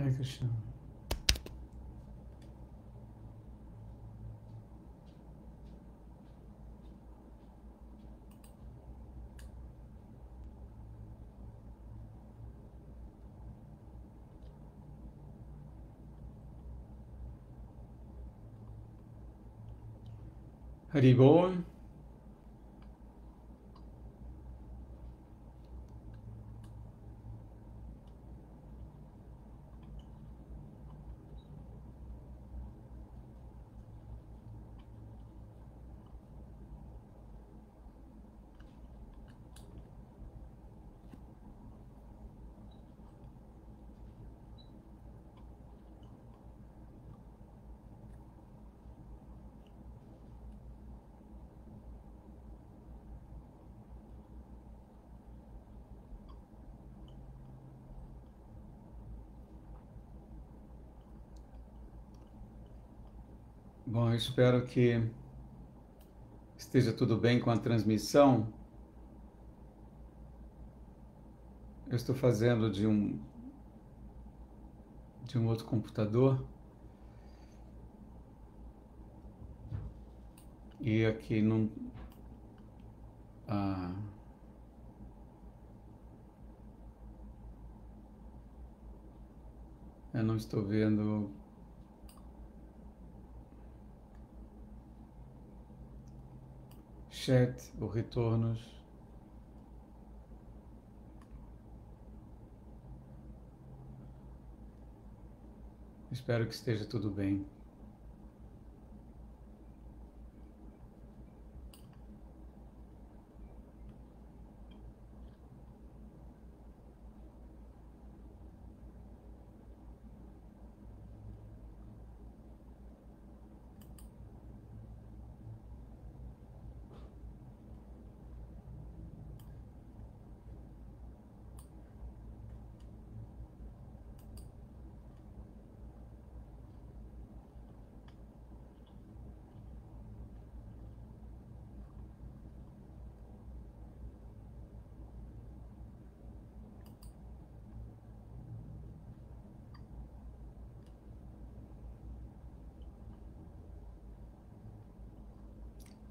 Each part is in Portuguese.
Hare Krishna. Hari Bol. Bom, eu espero que esteja tudo bem com a transmissão. Eu estou fazendo de um outro computador. E aqui não... eu não estou vendo... chat ou retornos. Espero que esteja tudo bem.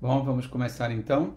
Bom, vamos começar então.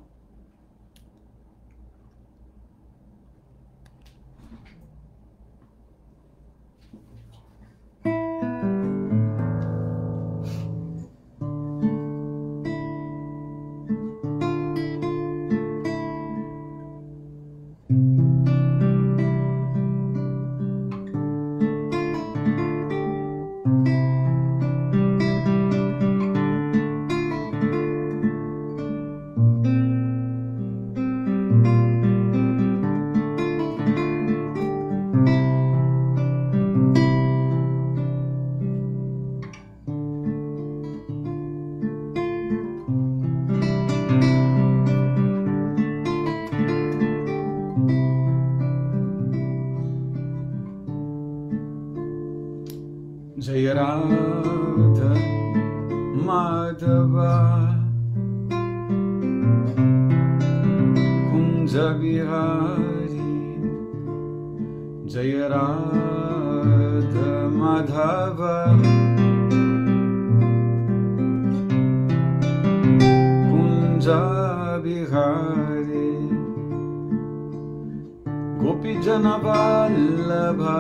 Jai Radha Madhava Kunja Bihari Jai Radha Madhava Kunja Bihari Gopi Jana Vallabha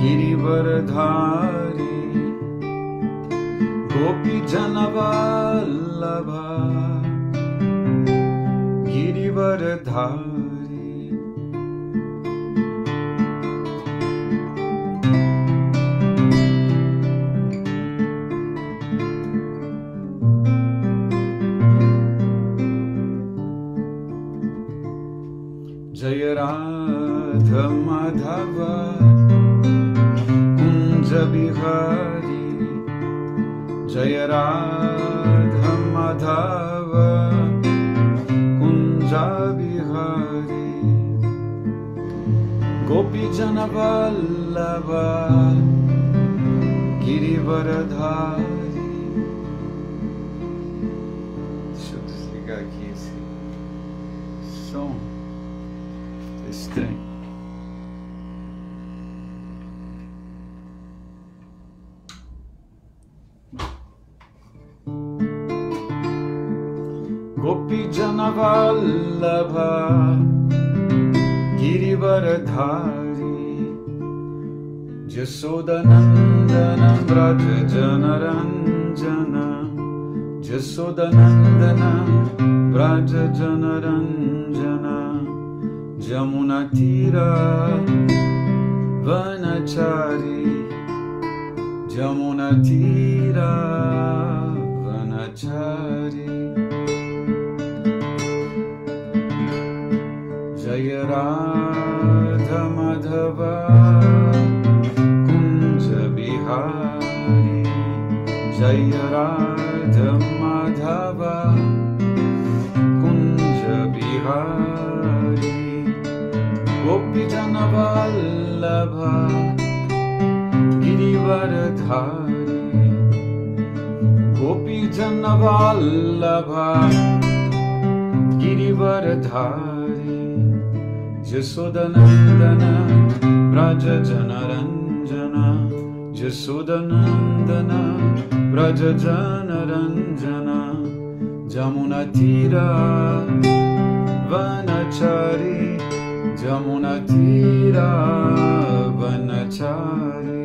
Girivardhari Gopi Jana Vallabha Girivardhari Jaya Radha Madhava Bihari Jaya Radha Madhava Kunja Bihari Gopi Jana Vallabha Girivardhari. Deixa eu desligar aqui esse som estranho. Vallabha Girivaradhari Jasodanandana Vraja Janaranjana Jasodanandana Vraja Janaranjana Jamunatira Vanachari Jamunatira Vanachari Jaya Radha Madhava Kunja Bihari Jaya Radha Madhava Kunja Bihari Gopijana Vallabha Girivaradhari Gopijana Vallabha Girivaradhari Jasodanandana Vraja Janaranjana Jasodanandana Vraja Janaranjana Jamunatira Vanachari Jamunatira Vanachari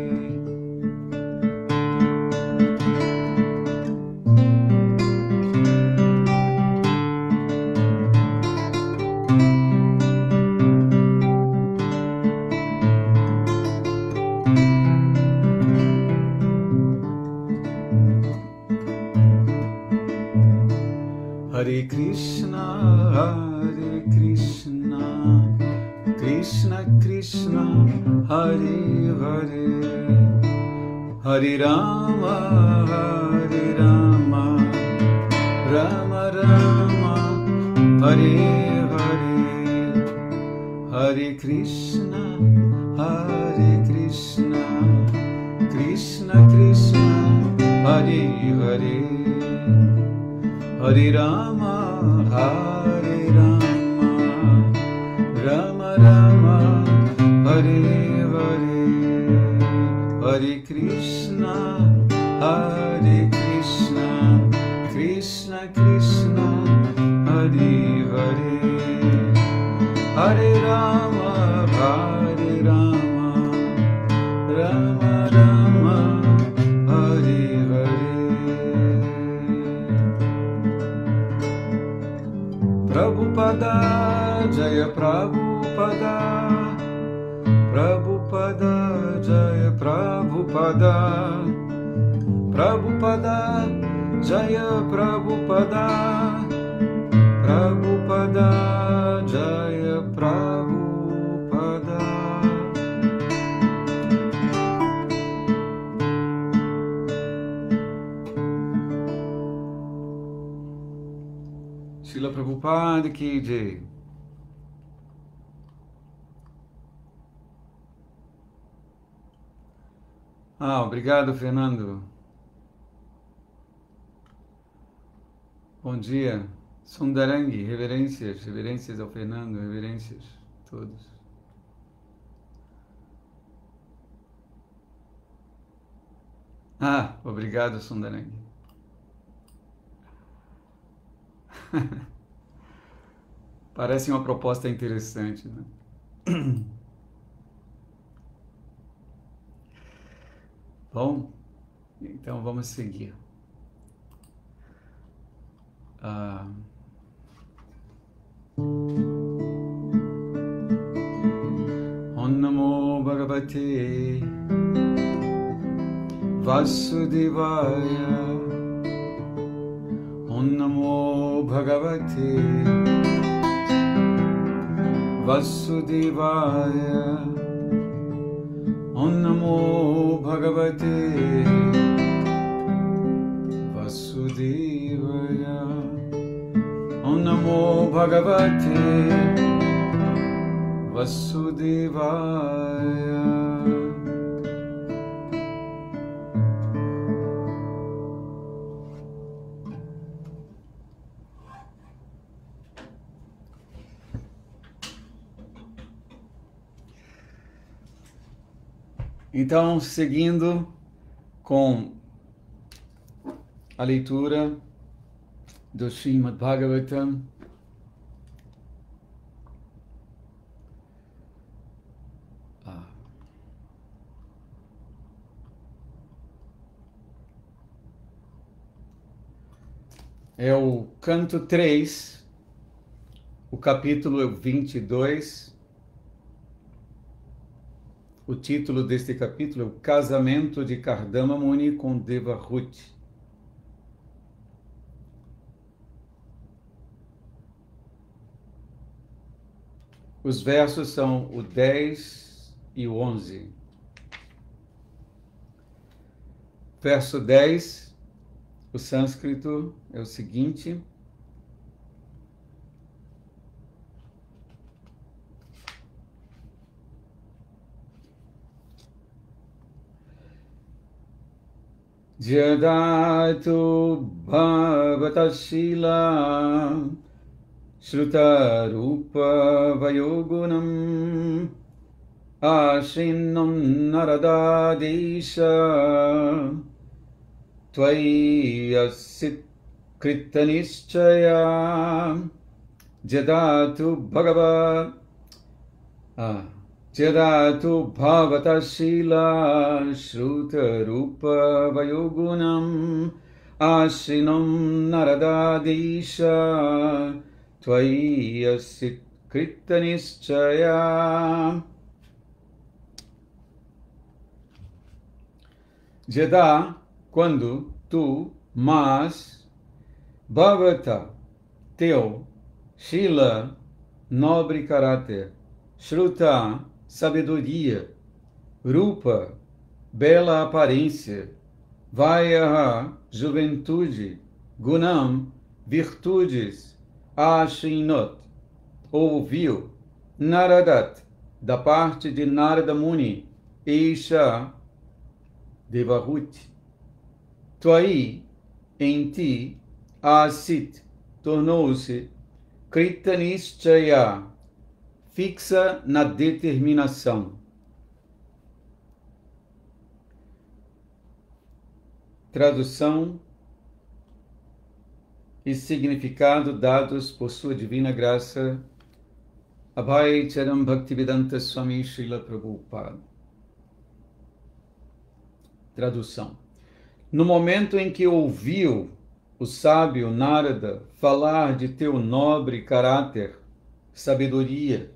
Hare Krishna, Krishna Krishna, Hare Hare, Hare Rama, Rama Rama, Hare Hare, Hare Krishna, Krishna Krishna, Hare Hare, Hare Rama, Rama Rama, Hare Hare, Hare Krishna, Krishna Krishna, Hare Hare, Hare Rama, Rama Rama, Hare Hare. Prabhupada, Jaya Prabhupada, Prabhupada, Jaya Prabhupada, Prabhupada, Jaya Prabhupada, Prabhupada, Jaya Prabhupada. Srila Prabhupada Ki Jai. Obrigado, Fernando. Bom dia. Sundarangi, reverências ao Fernando, reverências a todos. Obrigado, Sundarangi. Parece uma proposta interessante, né? Bom, então vamos seguir. Om Namo Bhagavate Vasudevaya. Om Namo Bhagavate Vasudevaya. Om Namo Bhagavate Vasudevaya. Om Namo Bhagavate Vasudevaya. Então, seguindo com a leitura do Srimad Bhagavatam, É o canto 3, o capítulo 22. O título deste capítulo é O Casamento de Kardama Muni com Devahuti. Os versos são o 10 e o 11. Verso 10, o sânscrito é o seguinte: Jadatu bhavatashila Shrutarupa vayogunam Ashinam naradadesha Tvayasit kritanischaya Jadatu Jadatu bhavatashila Shrutarupa vayogunam Ashinam naradadesha Tvayasit kritanischaya. Jada, quando, tu, mas, bhavata, teu, shila, nobre caráter, shruta, sabedoria, rupa, bela aparência, vayaha, juventude, gunam, virtudes, ashinot, ouviu, naradat, da parte de Narada Muni, Isha, Devahuti. Tvai, em ti, asit, tornou-se, Kritanischaya, fixa na determinação. Tradução e significado dados por sua divina graça, Abhay Charan Bhaktivedanta Swami Srila Prabhupada. Tradução. No momento em que ouviu o sábio Narada falar de teu nobre caráter, sabedoria,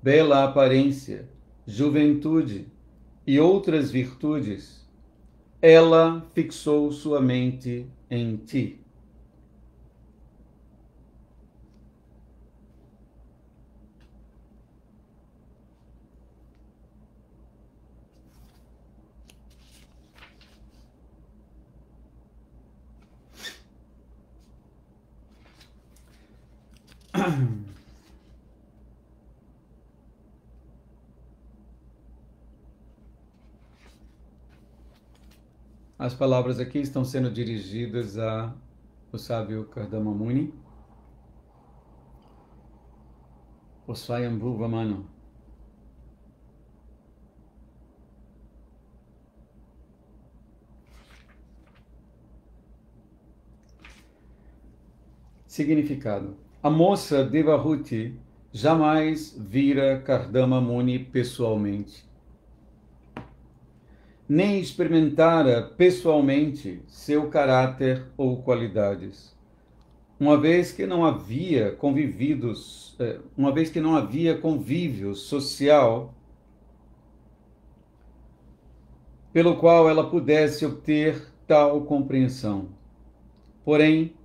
bela aparência, juventude e outras virtudes, ela fixou sua mente em ti. As palavras aqui estão sendo dirigidas ao sábio Kardama Muni, o Swayambhuva Manu. Significado. A moça Devahuti jamais vira Kardama Muni pessoalmente, nem experimentara pessoalmente seu caráter ou qualidades, uma vez que não havia convívio social pelo qual ela pudesse obter tal compreensão. Porém,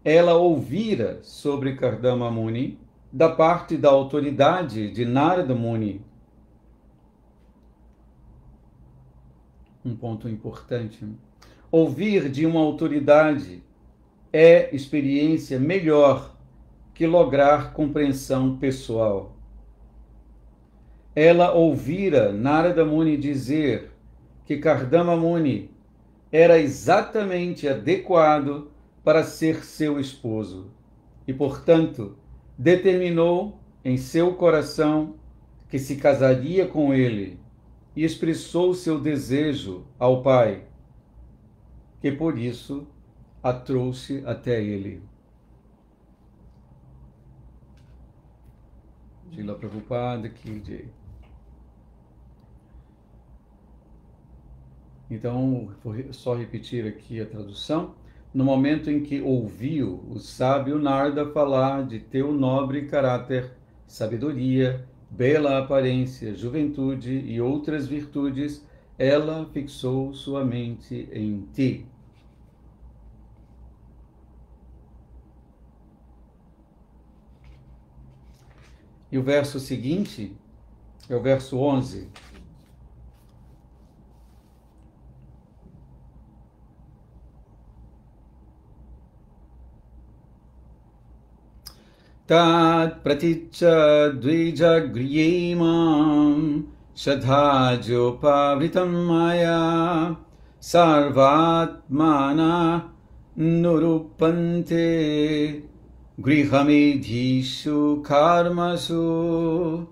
ela ouvira sobre Kardama Muni da parte da autoridade de Narada Muni. Um ponto importante. Ouvir de uma autoridade é experiência melhor que lograr compreensão pessoal. Ela ouvira Narada Muni dizer que Kardama Muni era exatamente adequado para ser seu esposo e, portanto, determinou em seu coração que se casaria com ele e expressou seu desejo ao pai, que por isso a trouxe até ele. Srila Prabhupada Ki Jai. Então, vou só repetir aqui a tradução. no momento em que ouviu o sábio Narda falar de teu nobre caráter, sabedoria, bela aparência, juventude e outras virtudes, ela fixou sua mente em ti. E o verso seguinte é o verso 11. Tat praticca dvijagryemam shadhajopavitam maya sarvatmana nurupante grihamedhishu karmasu.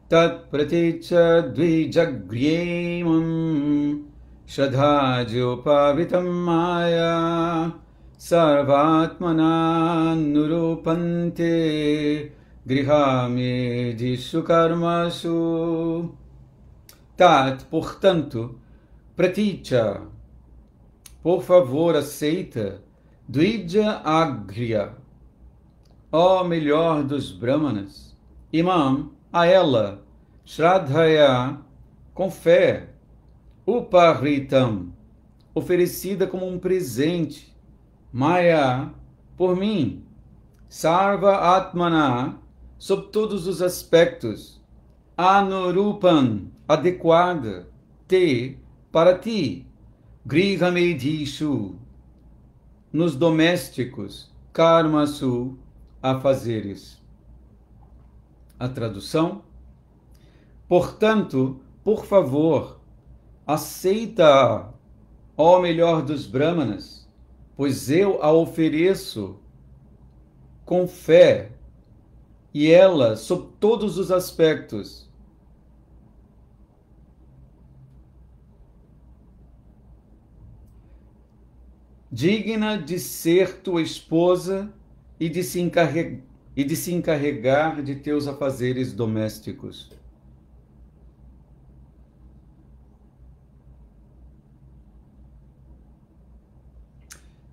Tat praticca dvijagryemam shadhajopavitam maya sarvatmana nurupante grihamedhishu karmasu. Tat, portanto, praticca, por favor, aceita, dvija agriya, ó melhor dos brahmanas, imam, a ela, shraddhaya, com fé, upahritam, oferecida como um presente, maya, por mim, sarva atmana, sob todos os aspectos, anurupan, adequada, te, para ti, grihamedhishu, nos domésticos, karmasu, afazeres. A tradução: portanto, por favor, aceita-a, ó melhor dos brahmanas, pois eu a ofereço com fé, e ela, sob todos os aspectos, digna de ser tua esposa e de se encarregar de teus afazeres domésticos.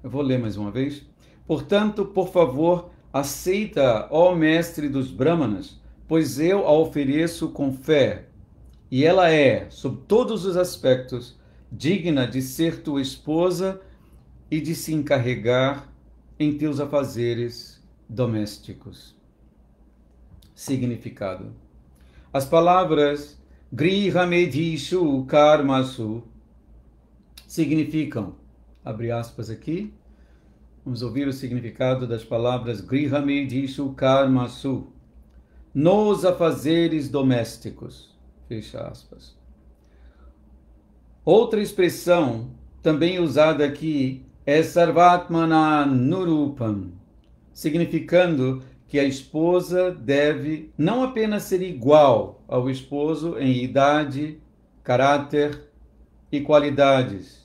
Eu vou ler mais uma vez. Portanto, por favor, aceita, ó mestre dos brahmanas, pois eu a ofereço com fé, e ela é, sob todos os aspectos, digna de ser tua esposa e de se encarregar em teus afazeres domésticos. Significado: as palavras grihamedhishu karmasu significam, abre aspas aqui, vamos ouvir o significado das palavras grihamedhishu karmasu, nos afazeres domésticos, fecha aspas. Outra expressão também usada aqui é sarvatmana nurupam, significando que a esposa deve não apenas ser igual ao esposo em idade, caráter e qualidades,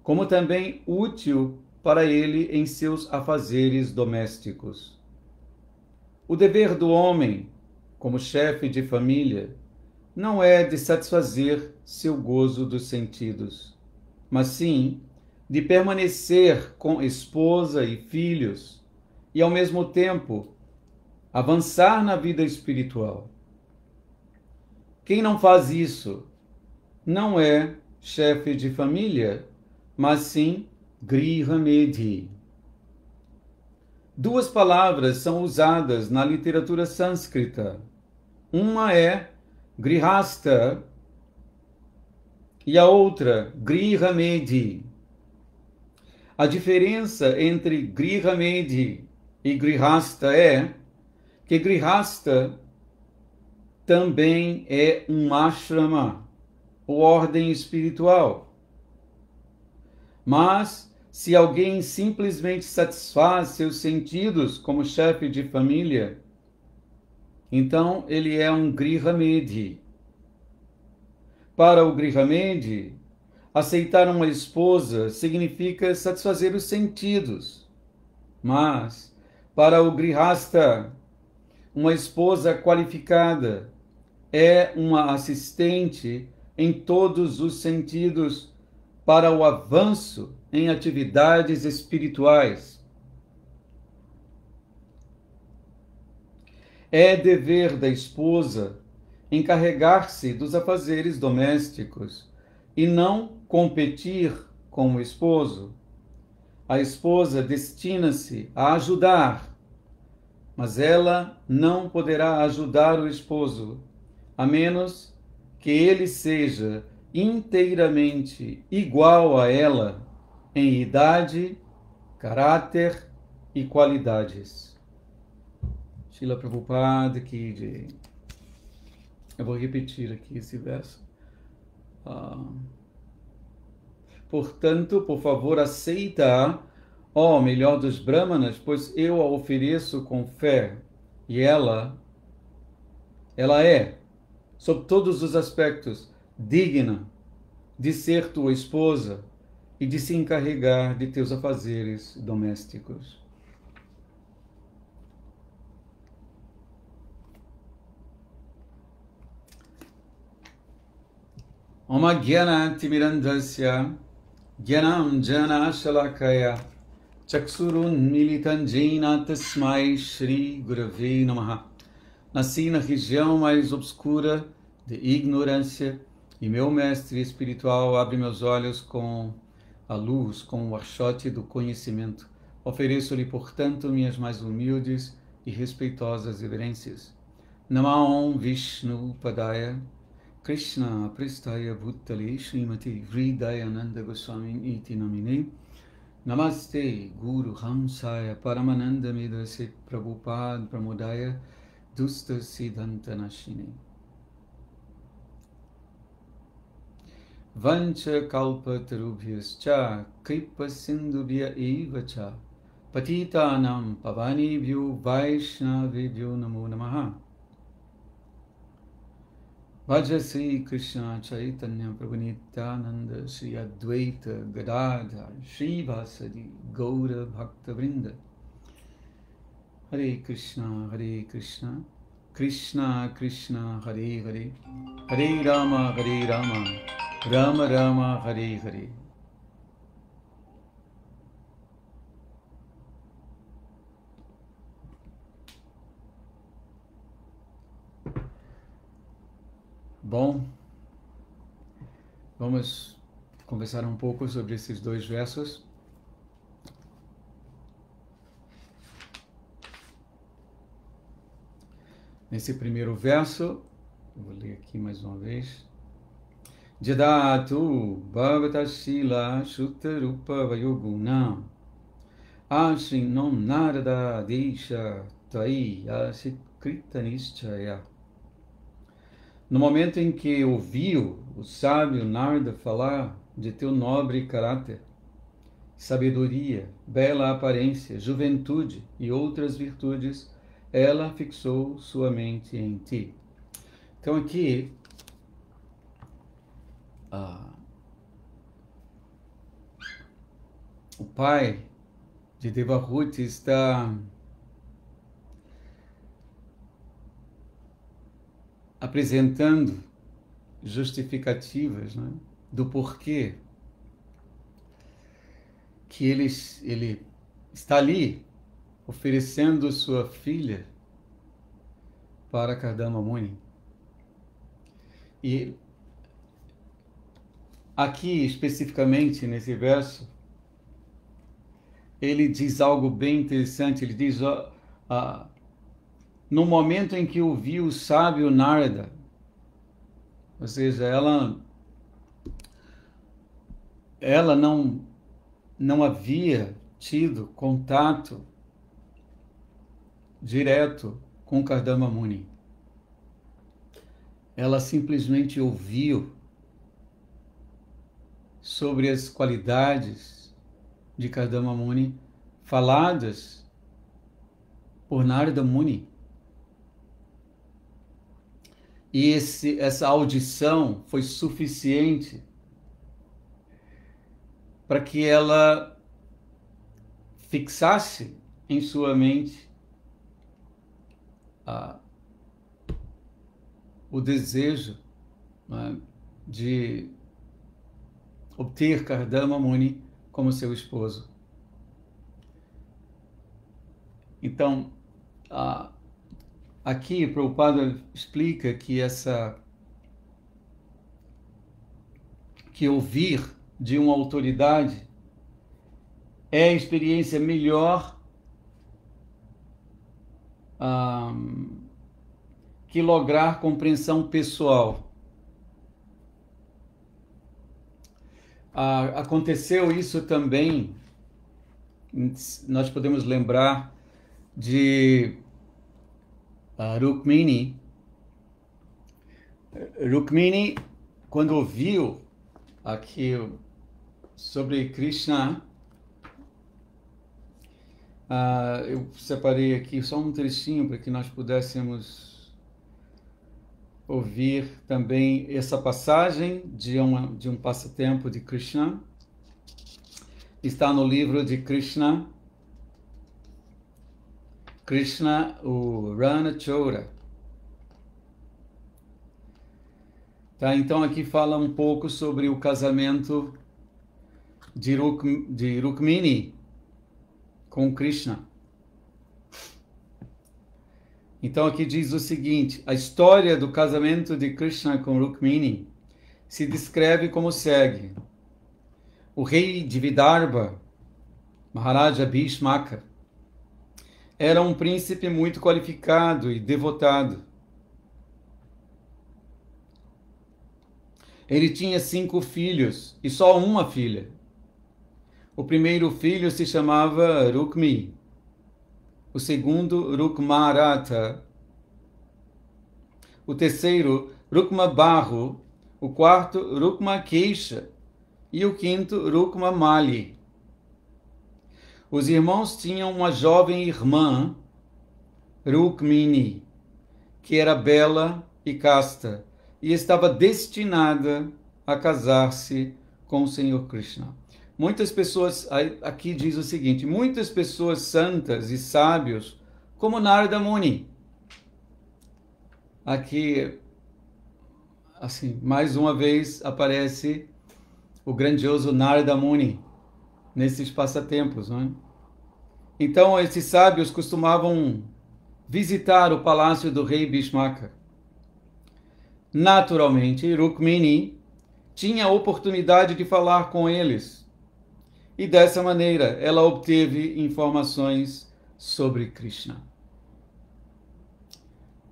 como também útil para ele em seus afazeres domésticos. O dever do homem, como chefe de família, não é de satisfazer seu gozo dos sentidos, mas sim de permanecer com esposa e filhos e, ao mesmo tempo, avançar na vida espiritual. Quem não faz isso não é chefe de família, mas sim grihamedhi. Duas palavras são usadas na literatura sânscrita. Uma é grihasta e a outra grihamedhi. A diferença entre grihamedhi e grihasta é que grihasta também é um ashrama, ou ordem espiritual. Mas, se alguém simplesmente satisfaz seus sentidos como chefe de família, então ele é um grihamedhi. Para o grihamedhi, aceitar uma esposa significa satisfazer os sentidos. Mas, para o grihasta, uma esposa qualificada é uma assistente em todos os sentidos para o avanço em atividades espirituais. É dever da esposa encarregar-se dos afazeres domésticos e não competir com o esposo. A esposa destina-se a ajudar, mas ela não poderá ajudar o esposo, a menos que ele seja inteiramente igual a ela em idade, caráter e qualidades. Srila Prabhupada Ki Jai. Eu vou repetir aqui esse verso. Portanto, por favor, aceita, ó melhor dos Brahmanas, pois eu a ofereço com fé, e ela é, sob todos os aspectos, digna de ser tua esposa e de se encarregar de teus afazeres domésticos. Om Jnana-timirandhasya Jnanam Jana Shalakaya Chaksurun Militan Jena Tasmai Shri Gurave Namaha. Nasci na região mais obscura de ignorância e meu mestre espiritual abre meus olhos com a luz, com o archote do conhecimento. Ofereço-lhe, portanto, minhas mais humildes e respeitosas reverências. Namaon Vishnu Padaya Krishna Pristaya Bhutale Srimati Hridayananda Goswami Iti Namine. Namaste Guru Hamsaya Paramananda Medase Prabhupada Pramodaya Dusta Siddhanta Nashine. Vancha Kalpa Tarubhyascha Kripa Sindhubhya Evacha Patitanam Pavanibhyo Vaishnavibhyo Namo Namaha. Vaja Sri Krishna Chaitanya Prabhu Nityananda Sri Advaita Gadadhar Sri Vasadi Gaura Bhakta Vrinda. Hare Krishna, Krishna Krishna, Hare Hare, Hare Rama, Rama Rama, Hare Hare. Bom, vamos conversar um pouco sobre esses dois versos. Nesse primeiro verso, eu vou ler aqui mais uma vez. Jadatu bhavata shila shutta rupa vayoguna ashinom narada desha tai asikrita nischaya. No momento em que ouviu o sábio Narada falar de teu nobre caráter, sabedoria, bela aparência, juventude e outras virtudes, ela fixou sua mente em ti. Então aqui, o pai de Devahuti está apresentando justificativas, né, do porquê que ele está ali oferecendo sua filha para Kardama Muni. E aqui, especificamente nesse verso, ele diz algo bem interessante. Ele diz, no momento em que ouviu o sábio Narada, ou seja, ela não havia tido contato direto com Kardama Muni. Ela simplesmente ouviu sobre as qualidades de Kardama Muni faladas por Narada Muni. E essa audição foi suficiente para que ela fixasse em sua mente o desejo, né, de obter Kardama Muni como seu esposo. Então, aqui Prabhupada explica que ouvir de uma autoridade é a experiência melhor que lograr compreensão pessoal. Aconteceu isso também, nós podemos lembrar de Rukmini. Rukmini, quando ouviu aqui sobre Krishna, eu separei aqui só um trechinho para que nós pudéssemos ouvir também essa passagem de um passatempo de Krishna. Está no livro de Krishna, o Rana Chora. Tá, então aqui fala um pouco sobre o casamento de Rukmini com Krishna. Então aqui diz o seguinte: a história do casamento de Krishna com Rukmini se descreve como segue. O rei de Vidarbha, Maharaja Bhishmaka, era um príncipe muito qualificado e devotado. Ele tinha 5 filhos e só uma filha. O primeiro filho se chamava Rukmi, o segundo Rukmarata, o terceiro Rukmabahu, o quarto Rukmakesha e o quinto Rukmamali. Os irmãos tinham uma jovem irmã, Rukmini, que era bela e casta e estava destinada a casar-se com o Senhor Krishna. Muitas pessoas, aqui diz o seguinte, muitas pessoas santas e sábios, como Narada Muni. Aqui, assim, mais uma vez aparece o grandioso Narada Muni nesses passatempos, não é? Então, esses sábios costumavam visitar o palácio do rei Bhishmaka. Naturalmente, Rukmini tinha a oportunidade de falar com eles. E dessa maneira, ela obteve informações sobre Krishna.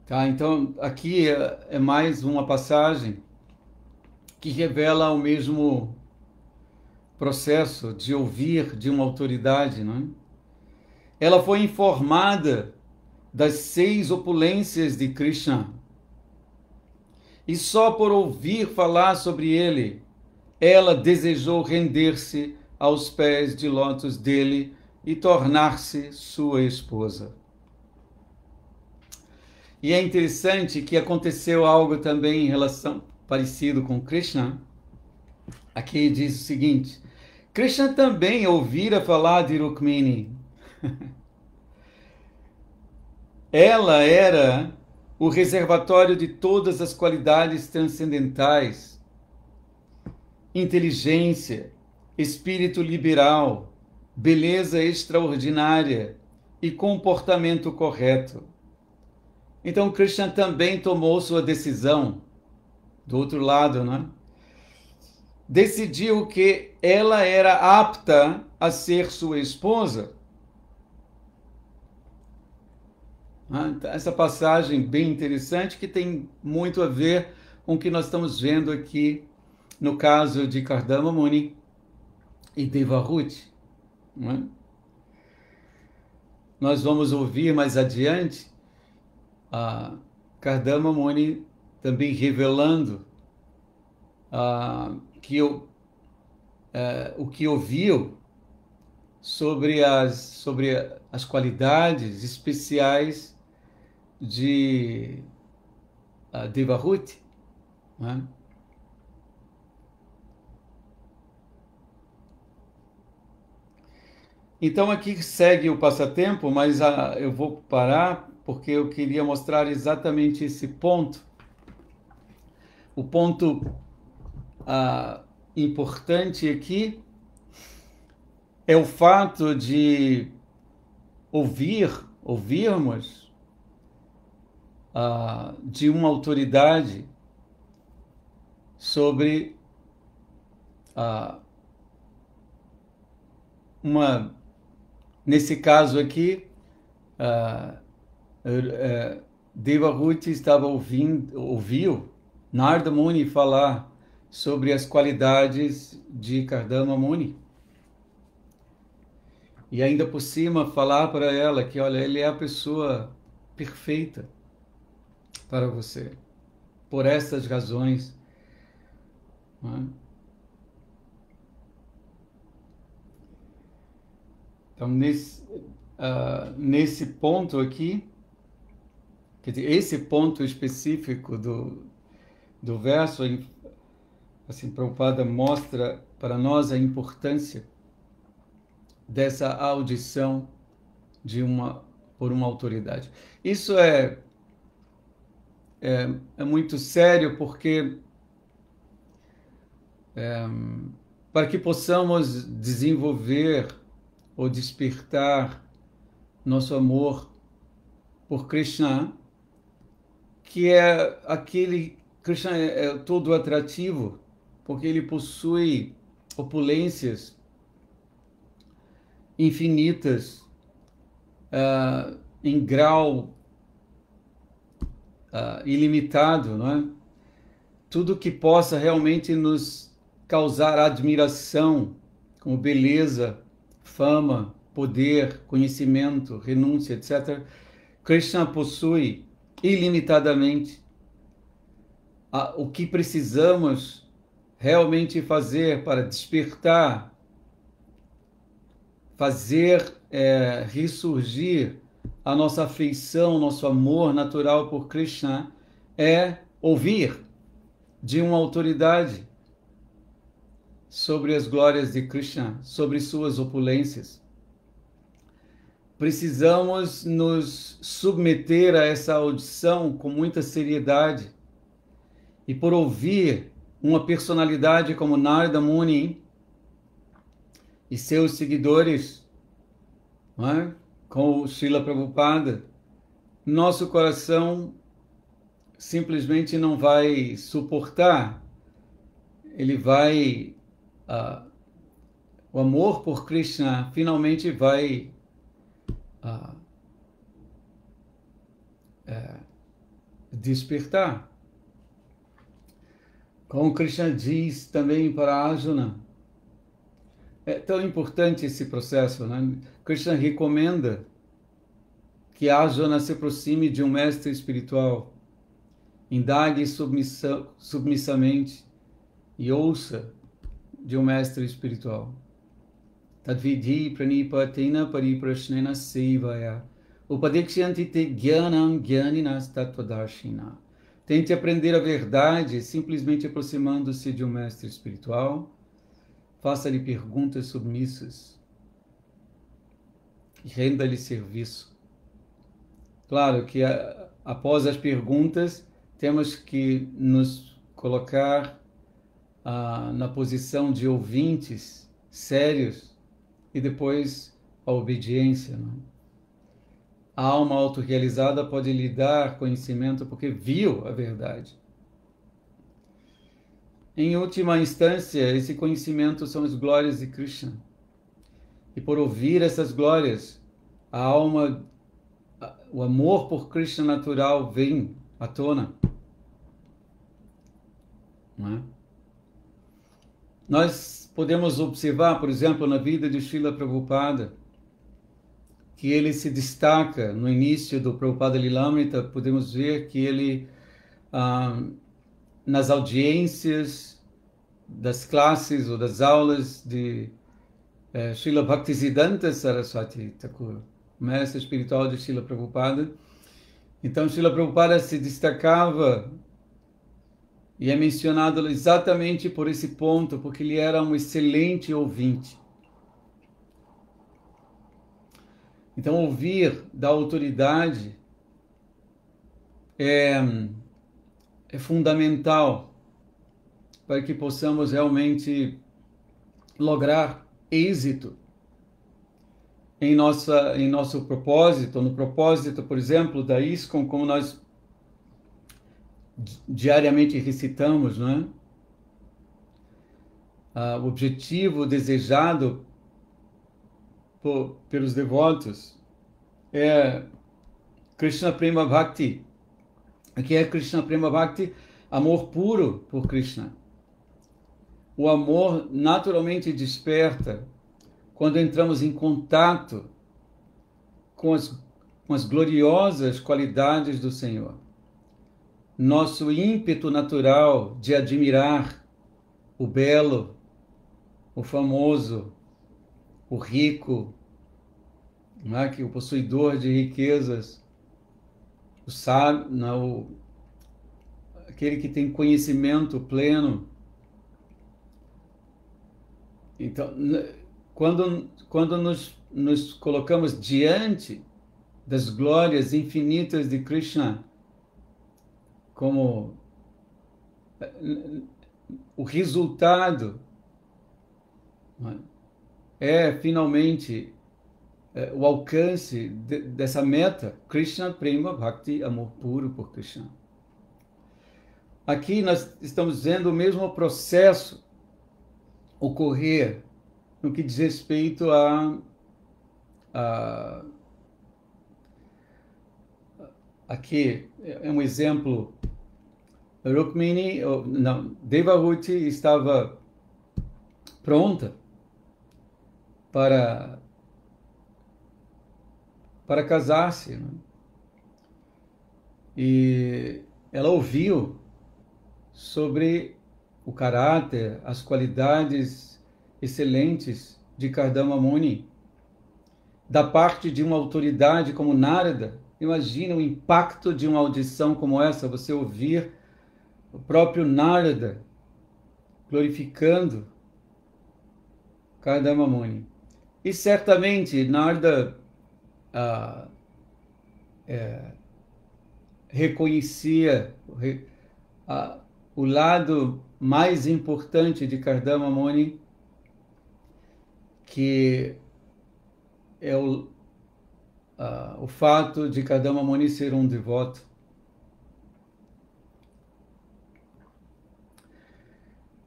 Tá, então, aqui é mais uma passagem que revela o mesmo processo de ouvir de uma autoridade, não é? Ela foi informada das 6 opulências de Krishna. E só por ouvir falar sobre ele, ela desejou render-se aos pés de lótus dele e tornar-se sua esposa. E é interessante que aconteceu algo também em relação parecido com Krishna. Aqui diz o seguinte: Krishna também ouvira falar de Rukmini. Ela era o reservatório de todas as qualidades transcendentais, inteligência, espírito liberal, beleza extraordinária e comportamento correto. Então Krishna também tomou sua decisão, do outro lado, né? Decidiu que ela era apta a ser sua esposa. Essa passagem bem interessante que tem muito a ver com o que nós estamos vendo aqui no caso de Kardama Muni e Devahuti. Nós vamos ouvir mais adiante a Kardama Muni também revelando o que ouviu sobre as qualidades especiais de Devahuti. Né? Então aqui segue o passatempo, mas eu vou parar porque eu queria mostrar exatamente esse ponto. O ponto importante aqui é o fato de ouvirmos de uma autoridade sobre nesse caso aqui, Devahuti ouviu Narada Muni falar sobre as qualidades de Kardama Muni. E ainda por cima falar para ela que, olha, ele é a pessoa perfeita para você, por essas razões. Não é? Então, nesse ponto aqui, quer dizer, esse ponto específico do verso, assim, Prabhupada mostra para nós a importância dessa audição por uma autoridade. Isso é muito sério, porque para que possamos desenvolver ou despertar nosso amor por Krishna, que é aquele... Krishna é todo atrativo, porque ele possui opulências infinitas, em grau ilimitado, não é? Tudo que possa realmente nos causar admiração, como beleza, fama, poder, conhecimento, renúncia, etc. Krishna possui ilimitadamente. O que precisamos realmente fazer para despertar, fazer ressurgir a nossa afeição, nosso amor natural por Krishna, é ouvir de uma autoridade sobre as glórias de Krishna, sobre suas opulências. Precisamos nos submeter a essa audição com muita seriedade. E por ouvir uma personalidade como Narada Muni e seus seguidores, não é? Com o Srila Prabhupada, nosso coração simplesmente não vai suportar. Ele vai... o amor por Krishna finalmente vai despertar. Como Krishna diz também para Arjuna, é tão importante esse processo, né? Krishna recomenda que Arjuna se aproxime de um mestre espiritual, indague submissamente e ouça de um mestre espiritual. Tadvidhi pranipatena pariprashnena sevaya upadikshyanti te jnanam jnaninas tattvadarshina. Tente aprender a verdade simplesmente aproximando-se de um mestre espiritual. Faça-lhe perguntas submissas e renda-lhe serviço. Claro que após as perguntas temos que nos colocar na posição de ouvintes sérios e depois a obediência, não? A alma autorrealizada pode lhe dar conhecimento porque viu a verdade. Em última instância, esse conhecimento são as glórias de Krishna. E por ouvir essas glórias, a alma, o amor por Krishna natural vem à tona. Não é? Nós podemos observar, por exemplo, na vida de Srila Prabhupada, que ele se destaca no início do Prabhupada Lilamrita. Podemos ver que ele, nas audiências das classes ou das aulas de Srila Bhaktisiddhanta Saraswati Thakur, mestre espiritual de Srila Prabhupada, então Srila Prabhupada se destacava e é mencionado exatamente por esse ponto, porque ele era um excelente ouvinte. Então, ouvir da autoridade é fundamental para que possamos realmente lograr êxito em nosso propósito, no propósito, por exemplo, da ISKCON, como nós diariamente recitamos, não é? O objetivo desejado pelos devotos é Krishna Prema Bhakti. Aqui é Krishna Prema Bhakti, amor puro por Krishna. O amor naturalmente desperta quando entramos em contato com as gloriosas qualidades do Senhor. Nosso ímpeto natural de admirar o belo, o famoso, o rico, não é? Que o possuidor de riquezas, o sábio, não, aquele que tem conhecimento pleno. Então, quando nos colocamos diante das glórias infinitas de Krishna, como o resultado é finalmente o alcance dessa meta, Krishna Prema Bhakti, amor puro por Krishna. Aqui nós estamos vendo o mesmo processo ocorrer no que diz respeito aqui é um exemplo. Rukmini, não, Devahuti estava pronta para casar-se, né? E ela ouviu sobre o caráter, as qualidades excelentes de Kardama Muni, da parte de uma autoridade como Narada. Imagina o impacto de uma audição como essa, você ouvir o próprio Narada glorificando Kardama Muni. E certamente Narada reconhecia o lado mais importante de Kardama Muni, que é o fato de Kardama Muni ser um devoto.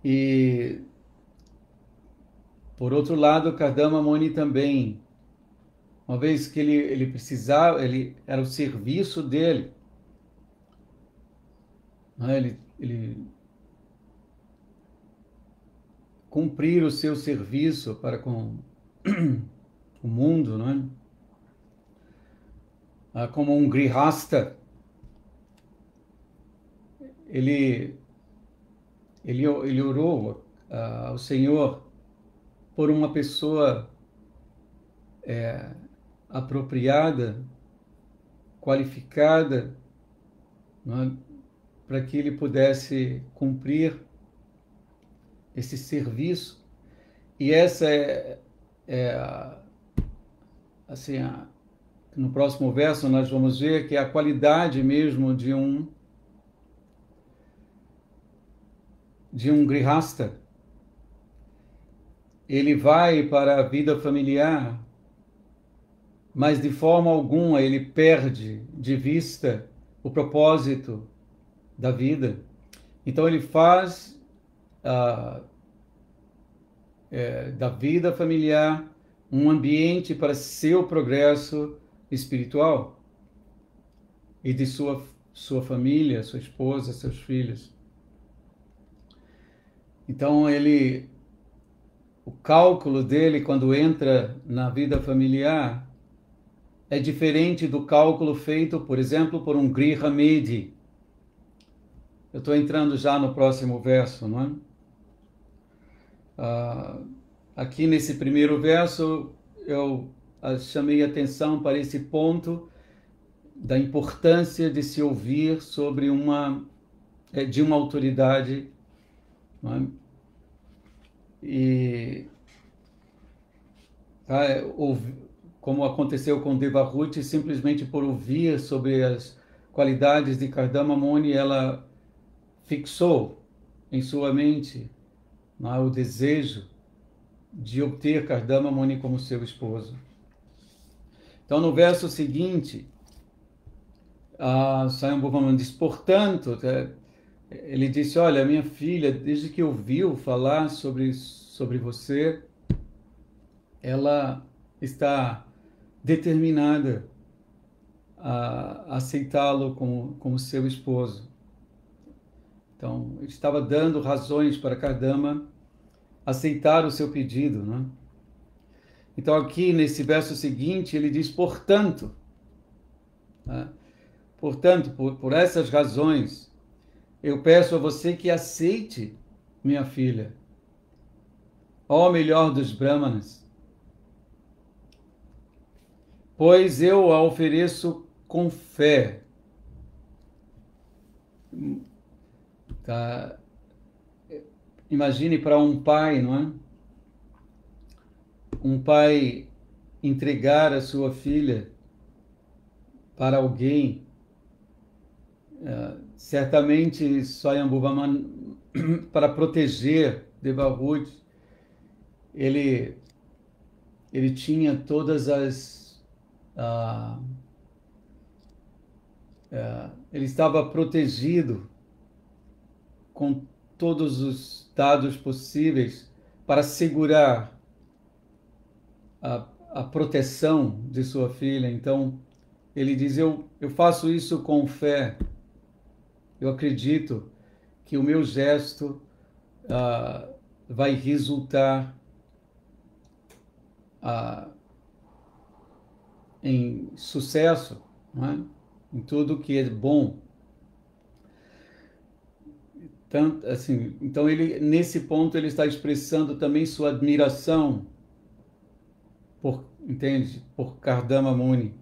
E, por outro lado, Kardama Muni também, uma vez que ele precisava, era o serviço dele, né? Ele cumprir o seu serviço para com o mundo, não é? Como um grihasta, ele orou ao Senhor por uma pessoa apropriada, qualificada, não é? Para que ele pudesse cumprir esse serviço. E essa assim, no próximo verso nós vamos ver que é a qualidade mesmo de um grihasta. Ele vai para a vida familiar, mas de forma alguma ele perde de vista o propósito da vida. Então ele faz da vida familiar um ambiente para seu progresso espiritual e de sua família, sua esposa, seus filhos. Então o cálculo dele quando entra na vida familiar é diferente do cálculo feito, por exemplo, por um Grihamedi. Eu estou entrando já no próximo verso, não é? Aqui nesse primeiro verso, eu chamei atenção para esse ponto da importância de se ouvir sobre de uma autoridade, não é? E como aconteceu com Devahuti, simplesmente por ouvir sobre as qualidades de Kardama Muni, ela fixou em sua mente, não é, o desejo de obter Kardama Muni como seu esposo. Então, no verso seguinte, Swayambhuva diz, portanto, ele disse, olha, minha filha, desde que ouviu falar sobre você, ela está determinada a aceitá-lo como seu esposo. Então, ele estava dando razões para Kardama aceitar o seu pedido, né? Então, aqui nesse verso seguinte, ele diz, portanto, né? Portanto, por essas razões, eu peço a você que aceite minha filha, ó melhor dos Brahmanas, pois eu a ofereço com fé. Tá? Imagine para um pai, não é? Um pai entregar a sua filha para alguém. Certamente Swayambhuva, para proteger Devahuti, ele tinha todas as ele estava protegido com todos os dados possíveis para segurar a proteção de sua filha. Então ele diz, eu faço isso com fé. Eu acredito que o meu gesto vai resultar em sucesso, não é? Em tudo que é bom. Tanto, assim, então ele, nesse ponto, ele está expressando também sua admiração por Kardama Muni.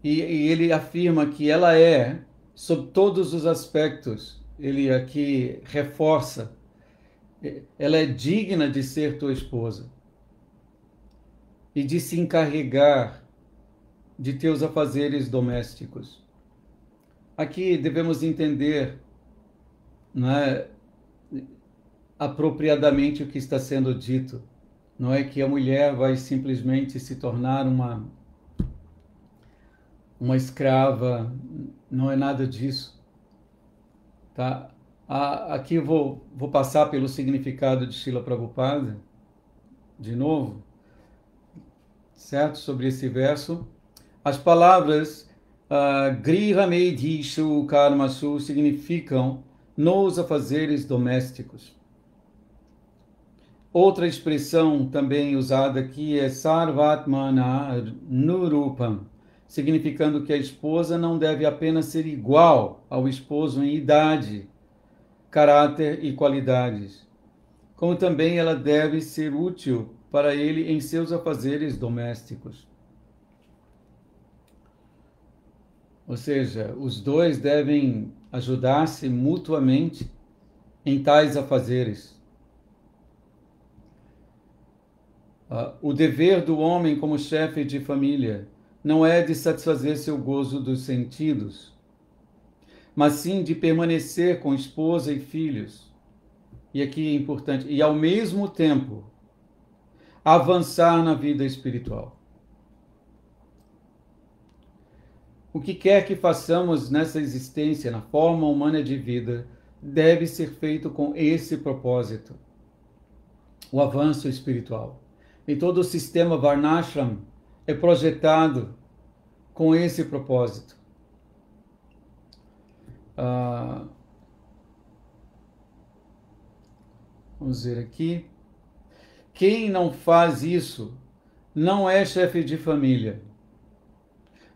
E ele afirma que ela é, sob todos os aspectos, ele aqui reforça, ela é digna de ser tua esposa e de se encarregar de teus afazeres domésticos. Aqui devemos entender, né, apropriadamente o que está sendo dito. Não é que a mulher vai simplesmente se tornar uma escrava, não é nada disso. Tá? Aqui eu vou passar pelo significado de Srila Prabhupada, de novo, certo? Sobre esse verso. As palavras Griha Medhishu Karmasu significam nos afazeres domésticos. Outra expressão também usada aqui é Sarvatmana Nurupam, significando que a esposa não deve apenas ser igual ao esposo em idade, caráter e qualidades, como também ela deve ser útil para ele em seus afazeres domésticos. Ou seja, os dois devem ajudar-se mutuamente em tais afazeres. O dever do homem como chefe de família não é de satisfazer seu gozo dos sentidos, mas sim de permanecer com esposa e filhos. E aqui é importante, e ao mesmo tempo avançar na vida espiritual. O que quer que façamos nessa existência, na forma humana de vida, deve ser feito com esse propósito, o avanço espiritual. E todo o sistema Varnashram é projetado com esse propósito. Vamos ver aqui. Quem não faz isso não é chefe de família,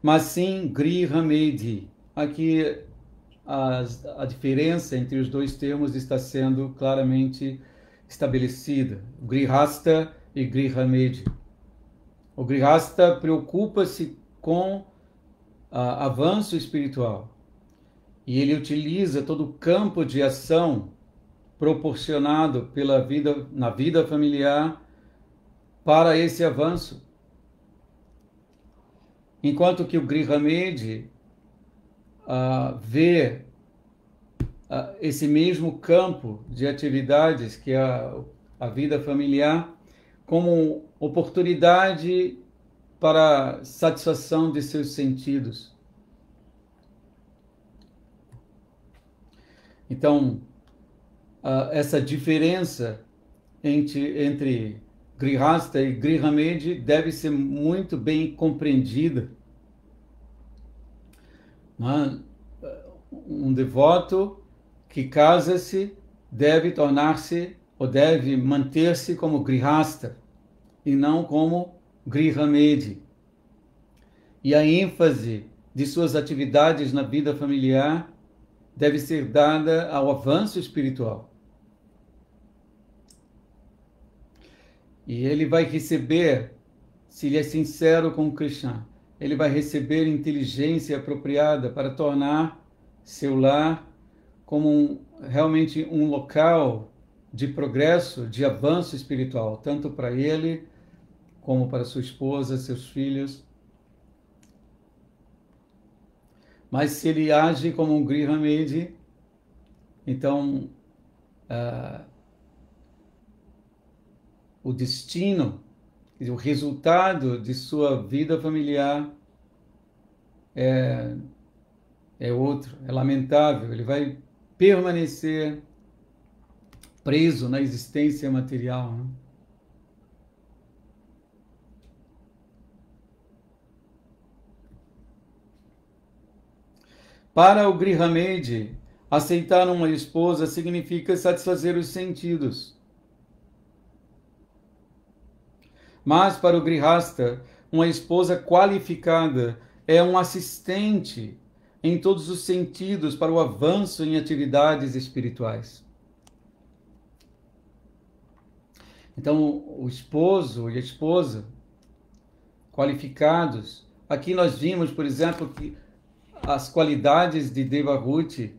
mas sim Griha Medhi. Aqui a diferença entre os dois termos está sendo claramente estabelecida. Grihasta e Griha Medhi. O Grihasta preocupa-se com avanço espiritual e ele utiliza todo o campo de ação proporcionado na vida familiar para esse avanço. Enquanto que o Griha Medhi vê esse mesmo campo de atividades que é a vida familiar como oportunidade para satisfação de seus sentidos. Então, essa diferença entre Grihastha e Grihamedi deve ser muito bem compreendida. Um devoto que casa-se deve tornar-se ou deve manter-se como Grihastha e não como Grihamedi. E a ênfase de suas atividades na vida familiar deve ser dada ao avanço espiritual. E ele vai receber, se ele é sincero com Krishna, ele vai receber inteligência apropriada para tornar seu lar como realmente um local de progresso, de avanço espiritual, tanto para ele como para sua esposa, seus filhos. Mas se ele age como um Grihamedi, então o destino, o resultado de sua vida familiar é outro, é lamentável. Ele vai permanecer preso na existência material, né? Para o Grihamedi, aceitar uma esposa significa satisfazer os sentidos. Mas para o Grihastha, uma esposa qualificada é um assistente em todos os sentidos para o avanço em atividades espirituais. Então, o esposo e a esposa qualificados, aqui nós vimos, por exemplo, que as qualidades de Devahuti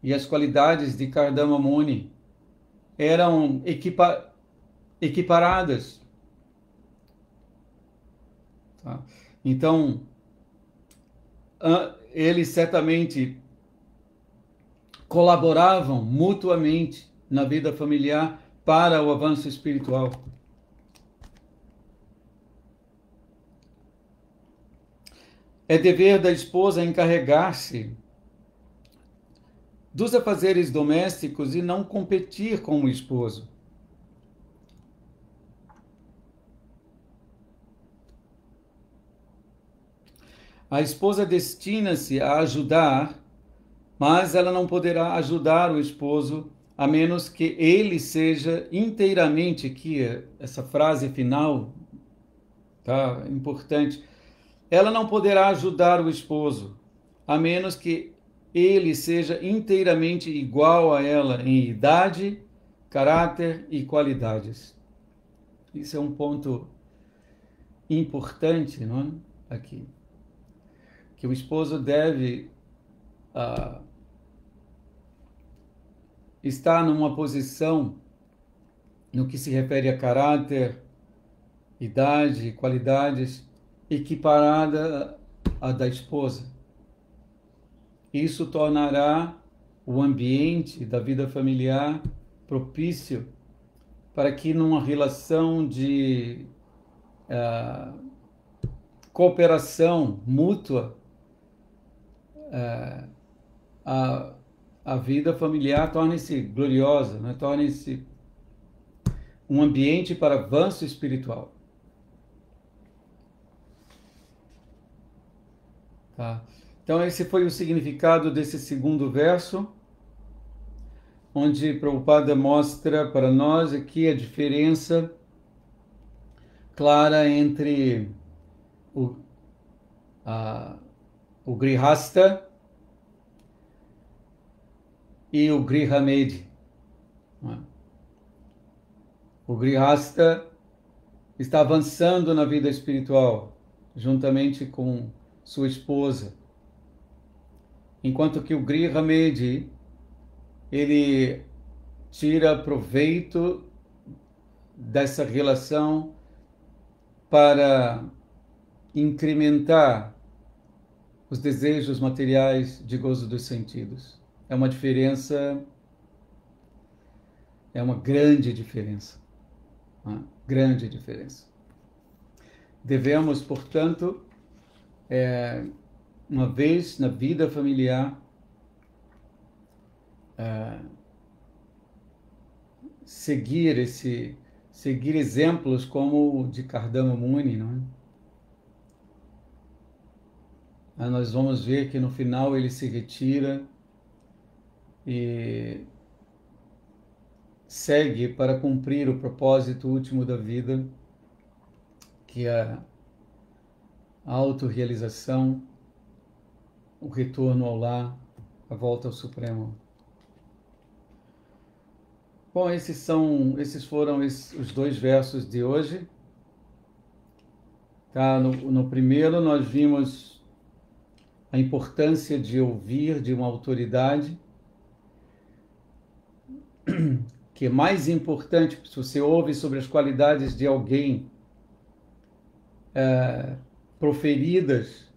e as qualidades de Kardama Muni eram equiparadas. Tá? Então, eles certamente colaboravam mutuamente na vida familiar para o avanço espiritual. É dever da esposa encarregar-se dos afazeres domésticos e não competir com o esposo. A esposa destina-se a ajudar, mas ela não poderá ajudar o esposo a menos que ele seja inteiramente, aqui essa frase final, tá, importante, ela não poderá ajudar o esposo a menos que ele seja inteiramente igual a ela em idade, caráter e qualidades. Isso é um ponto importante, não é? Aqui. Que o esposo deve estar numa posição, no que se refere a caráter, idade e qualidades, equiparada à da esposa. Isso tornará o ambiente da vida familiar propício para que numa relação de cooperação mútua a vida familiar torne-se gloriosa, né? Torne-se um ambiente para avanço espiritual. Tá? Então esse foi o significado desse segundo verso, onde Prabhupada mostra para nós aqui a diferença clara entre o Grihastha e o Grihamedi. O Grihastha está avançando na vida espiritual, juntamente com sua esposa, enquanto que o Grihamedi, ele tira proveito dessa relação para incrementar os desejos materiais de gozo dos sentidos. é uma diferença, é uma grande diferença. Uma grande diferença. Devemos, portanto, uma vez na vida familiar, seguir exemplos como o de Kardama Muni, não é? Nós vamos ver que no final ele se retira e segue para cumprir o propósito último da vida, que é a autorrealização, o retorno ao lar, a volta ao Supremo. Bom, esses foram os 2 versos de hoje. Tá? No primeiro nós vimos a importância de ouvir de uma autoridade, que é mais importante, se você ouve sobre as qualidades de alguém proferidas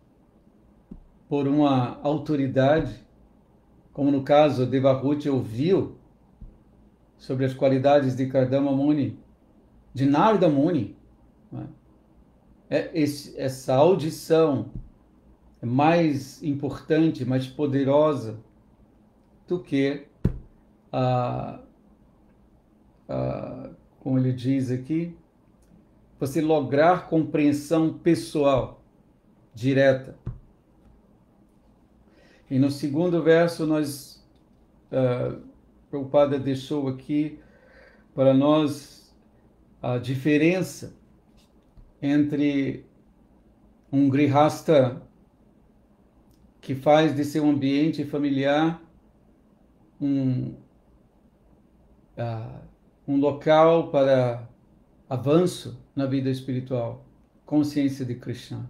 por uma autoridade, como no caso Devahuti ouviu sobre as qualidades de Kardama Muni, de Narada Muni, né? Essa audição é mais importante, mais poderosa do que como ele diz aqui, você lograr compreensão pessoal, direta. E no segundo verso, Prabhupada deixou aqui para nós a diferença entre um grihasta que faz de seu ambiente familiar um local para avanço na vida espiritual, consciência de Krishna.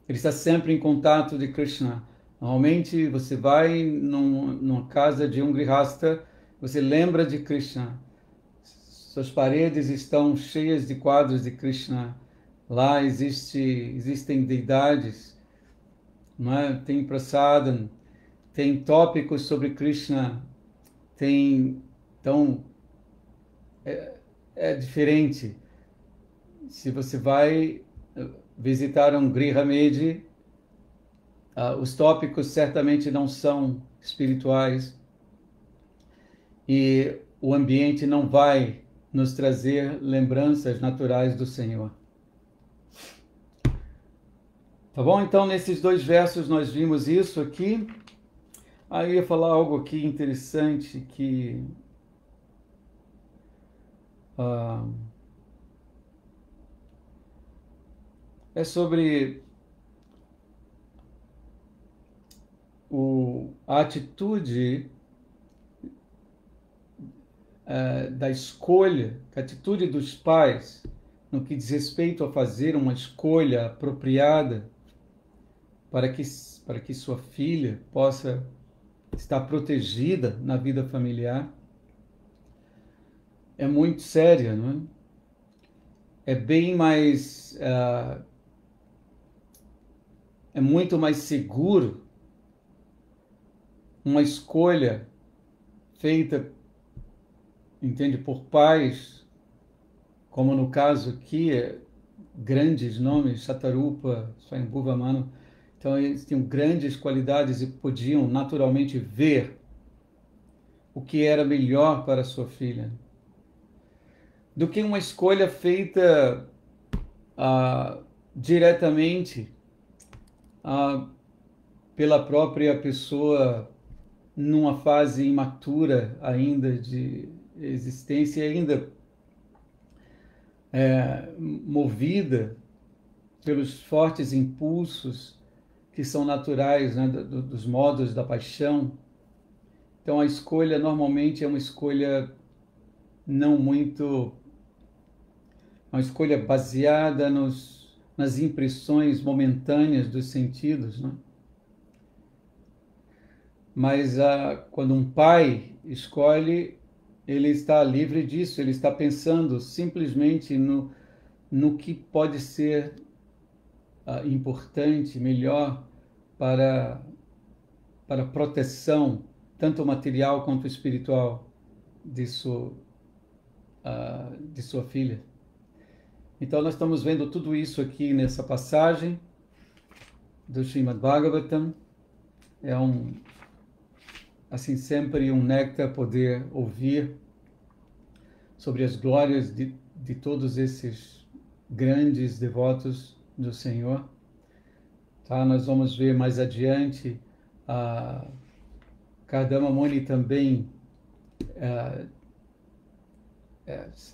Ele está sempre em contato de Krishna. Normalmente você vai numa casa de um grihasta, você lembra de Krishna. Suas paredes estão cheias de quadros de Krishna. Lá existem deidades, não é? Tem prasadam, tem tópicos sobre Krishna, então é diferente. Se você vai visitar um Grihamedi, os tópicos certamente não são espirituais e o ambiente não vai nos trazer lembranças naturais do Senhor. Tá bom? Então, nesses 2 versos nós vimos isso aqui. Aí eu ia falar algo aqui interessante que é sobre a atitude da escolha, a atitude dos pais no que diz respeito a fazer uma escolha apropriada para que sua filha possa estar protegida na vida familiar, é muito séria, não é? É bem mais... é muito mais seguro uma escolha feita, entende, por pais, como no caso aqui, grandes nomes, Shatarupa, Swayambhuva Manu. Então eles tinham grandes qualidades e podiam naturalmente ver o que era melhor para sua filha, do que uma escolha feita diretamente pela própria pessoa numa fase imatura ainda de existência, ainda movida pelos fortes impulsos que são naturais, né, dos modos da paixão. Então a escolha normalmente é uma escolha não muito... uma escolha baseada nas impressões momentâneas dos sentidos, né? Mas quando um pai escolhe, ele está livre disso, ele está pensando simplesmente no que pode ser importante, melhor para a proteção tanto material quanto espiritual, de sua filha. Então, nós estamos vendo tudo isso aqui nessa passagem do Srimad Bhagavatam. É assim, sempre um néctar poder ouvir sobre as glórias de todos esses grandes devotos do Senhor. Tá? Nós vamos ver mais adiante a Kardama Muni também.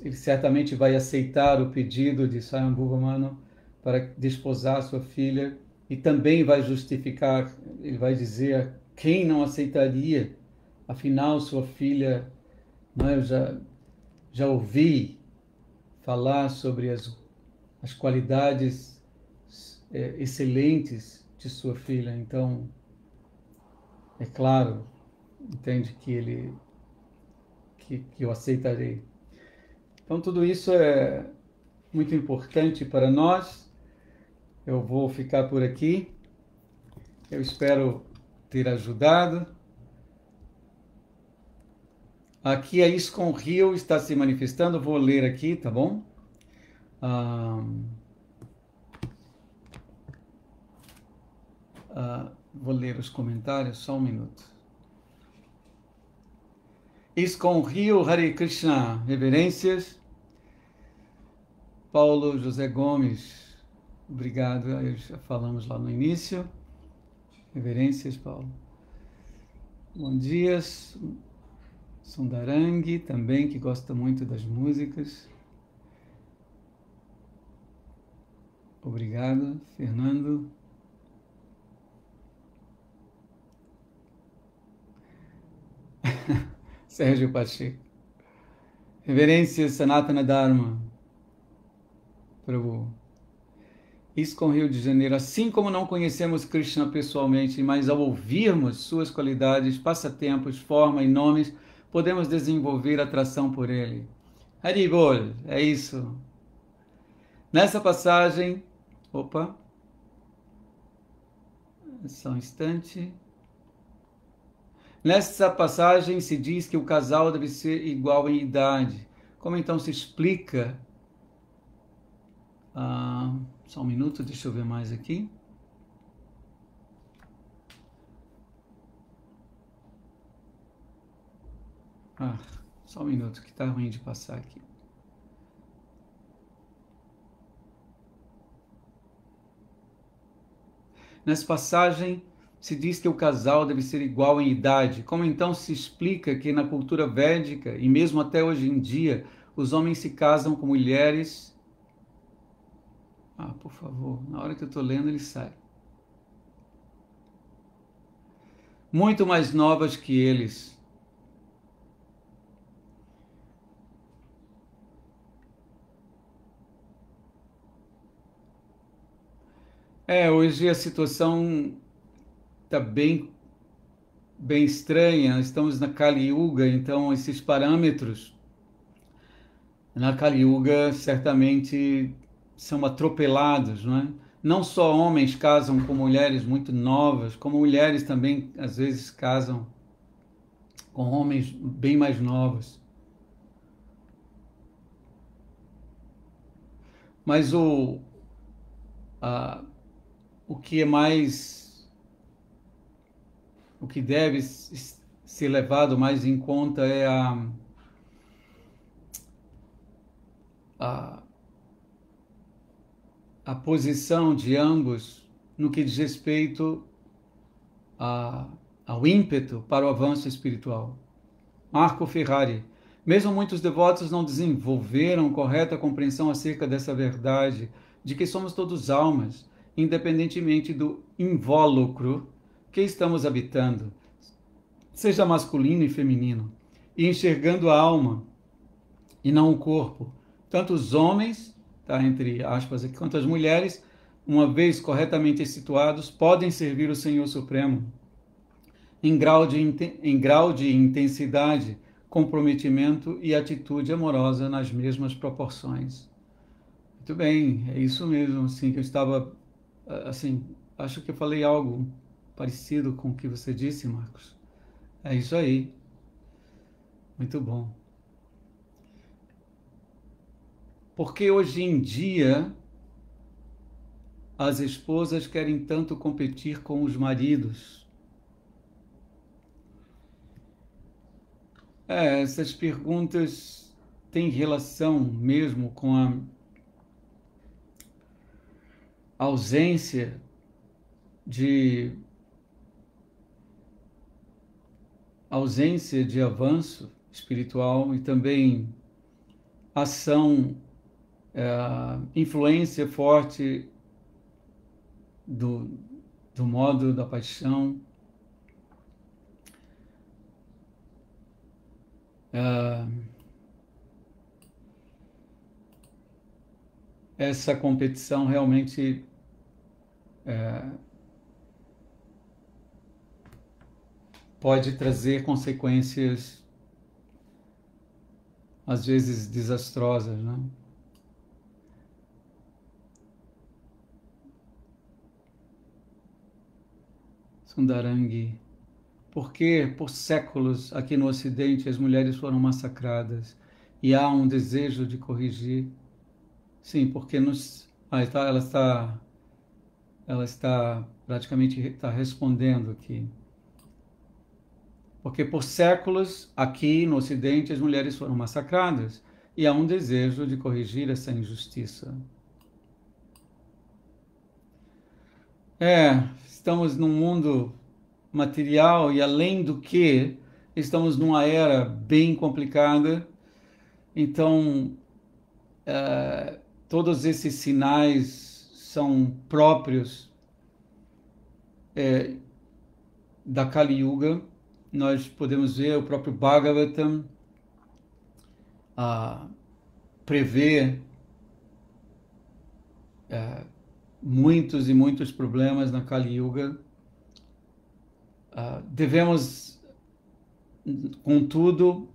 Ele certamente vai aceitar o pedido de Swayambhuva Manu para desposar sua filha, e também vai justificar, ele vai dizer quem não aceitaria, afinal sua filha, eu já ouvi falar sobre as qualidades excelentes de sua filha, então é claro, entende que eu aceitarei. Então, tudo isso é muito importante para nós. Eu vou ficar por aqui. Eu espero ter ajudado. Aqui a ISKCON Rio está se manifestando. Vou ler aqui, tá bom? Vou ler os comentários, só um minuto. ISKCON Rio, Hare Krishna, reverências. Paulo José Gomes, obrigado, já falamos lá no início. Reverências, Paulo. Bom dia, Sundarangi, também, que gosta muito das músicas. Obrigado, Fernando. Sérgio Pacheco. Reverências, Sanatana Dharma. Prabhu. ISKCON Rio de Janeiro. Assim como não conhecemos Krishna pessoalmente, mas ao ouvirmos suas qualidades, passatempos, forma e nomes, podemos desenvolver atração por ele. Haribol, é isso. Nessa passagem, só um instante. Nessa passagem se diz que o casal deve ser igual em idade. Como então se explica? Só um minuto, deixa eu ver mais aqui. Só um minuto, que está ruim de passar aqui. Nessa passagem se diz que o casal deve ser igual em idade. Como então se explica que na cultura védica, e mesmo até hoje em dia, os homens se casam com mulheres... por favor, na hora que eu estou lendo ele sai. Muito mais novas que eles. Hoje a situação está bem estranha. Estamos na Kali Yuga, então esses parâmetros na Kali Yuga certamente são atropelados, não é? Não só homens casam com mulheres muito novas, como mulheres também às vezes casam com homens bem mais novos. Mas o que é mais, o que deve ser levado mais em conta é a posição de ambos no que diz respeito ao ímpeto para o avanço espiritual. Marco Ferrari. Mesmo muitos devotos não desenvolveram correta compreensão acerca dessa verdade, de que somos todos almas, independentemente do invólucro que estamos habitando, seja masculino e feminino, e enxergando a alma e não o corpo. Tanto os homens, entre aspas aqui, quanto as mulheres, uma vez corretamente situados, podem servir o Senhor Supremo em grau de intensidade, comprometimento e atitude amorosa nas mesmas proporções. Muito bem, é isso mesmo, assim, que eu estava, assim, acho que eu falei algo parecido com o que você disse, Marcos. É isso aí. Muito bom. Porque hoje em dia as esposas querem tanto competir com os maridos. Essas perguntas têm relação mesmo com a ausência de avanço espiritual e também ação, influência forte do modo da paixão. Essa competição realmente pode trazer consequências às vezes desastrosas, né? Sundarangi. Porque por séculos aqui no Ocidente as mulheres foram massacradas e há um desejo de corrigir. Sim, porque ela está praticamente respondendo aqui. Porque por séculos aqui no Ocidente as mulheres foram massacradas e há um desejo de corrigir essa injustiça. Estamos num mundo material e, além do que, estamos numa era bem complicada. Então, todos esses sinais são próprios da Kali Yuga. Nós podemos ver o próprio Bhagavatam prevê muitos e muitos problemas na Kali Yuga. Devemos, contudo,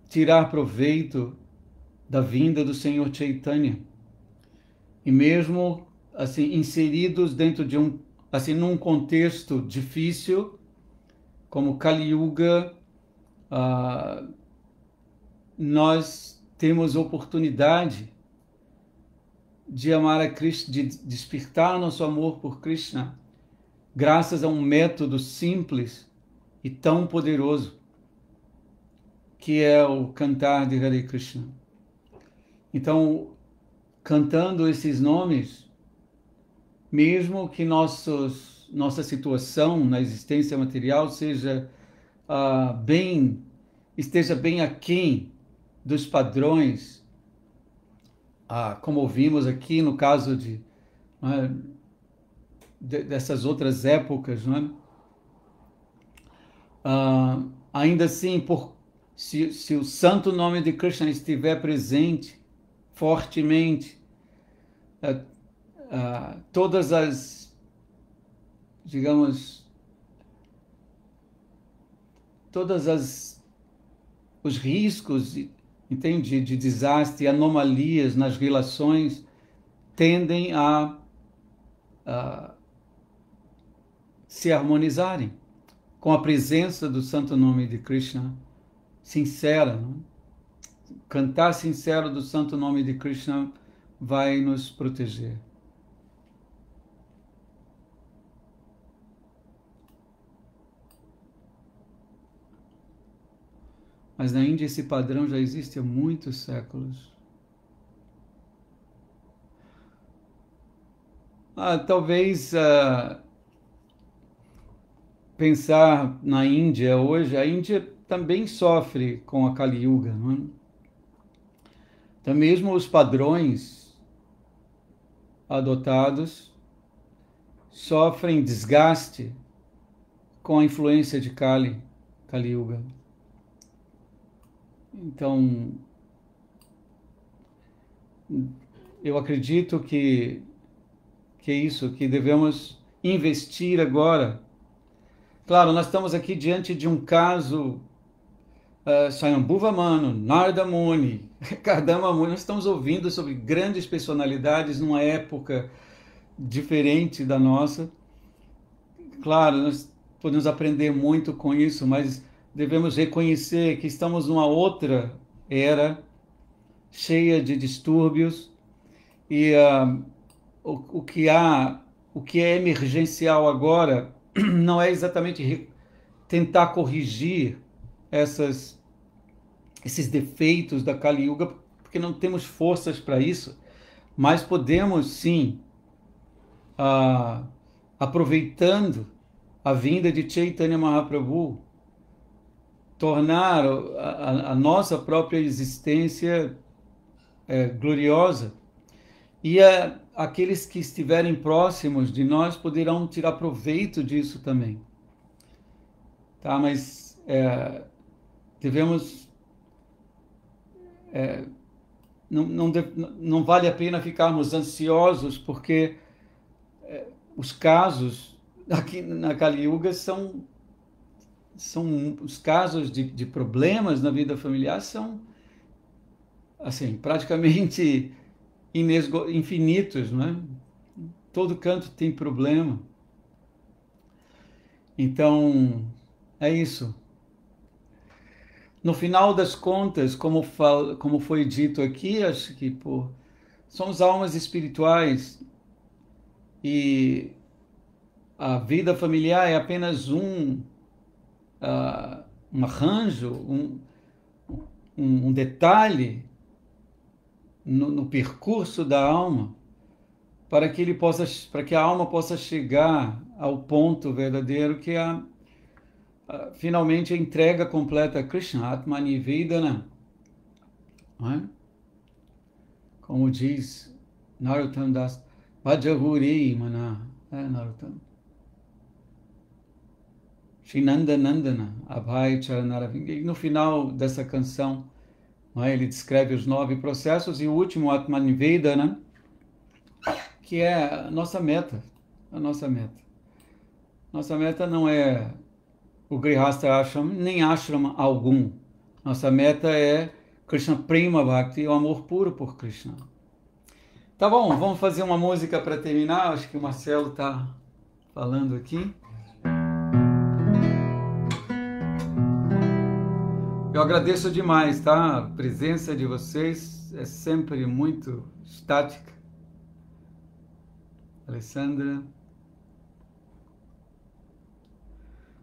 tirar proveito da vinda do Senhor Chaitanya. E mesmo assim inseridos dentro de num contexto difícil, como Kali Yuga, nós temos oportunidade de amar a Krishna, de despertar nosso amor por Krishna, graças a um método simples e tão poderoso, que é o cantar de Hare Krishna. Então, cantando esses nomes, mesmo que nossa situação na existência material esteja bem aquém dos padrões, como vimos aqui no caso dessas outras épocas, não é? Ainda assim, se o santo nome de Krishna estiver presente fortemente, todas as, digamos, os riscos, entende, de desastre, anomalias nas relações tendem a se harmonizarem com a presença do santo nome de Krishna sincera, não? Cantar sincero do santo nome de Krishna vai nos proteger. Mas na Índia esse padrão já existe há muitos séculos. Talvez pensar na Índia hoje, a Índia também sofre com a Kali Yuga, não é? Então, mesmo os padrões adotados sofrem desgaste com a influência de Kali Yuga. Então, eu acredito que é isso, que devemos investir agora. Claro, nós estamos aqui diante de um caso Swayambhuva Manu, Narada Muni, Kardama Muni. Nós estamos ouvindo sobre grandes personalidades numa época diferente da nossa. Claro, nós podemos aprender muito com isso, mas devemos reconhecer que estamos numa outra era cheia de distúrbios e o que é emergencial agora não é exatamente tentar corrigir esses defeitos da Kali Yuga, porque não temos forças para isso, mas podemos sim, aproveitando a vinda de Chaitanya Mahaprabhu, tornar a nossa própria existência gloriosa, e aqueles que estiverem próximos de nós poderão tirar proveito disso também. Tá? Mas devemos... não vale a pena ficarmos ansiosos, porque os casos aqui na Kali Yuga são os casos de problemas na vida familiar são assim, praticamente infinitos, não é? Todo canto tem problema. Então, é isso. No final das contas, como foi dito aqui, acho que somos almas espirituais e a vida familiar é apenas um arranjo, um detalhe no percurso da alma, para que a alma possa chegar ao ponto verdadeiro, que é finalmente a entrega completa a Krishna, Atmani Vedana. Não é? Como diz Narottam Das, Bhajahuri Mana, Narottam. Shinanda Nandana, Abhay Charanaravinga. E no final dessa canção, ele descreve os 9 processos, e o último, Atmani Vedana, que é a nossa meta. Nossa meta não é o Grihastha Ashram, nem ashram algum. Nossa meta é Krishna Prema Bhakti, o amor puro por Krishna. Tá bom, vamos fazer uma música para terminar. Acho que o Marcelo está falando aqui. Eu agradeço demais, tá? A presença de vocês é sempre muito estática. Alessandra.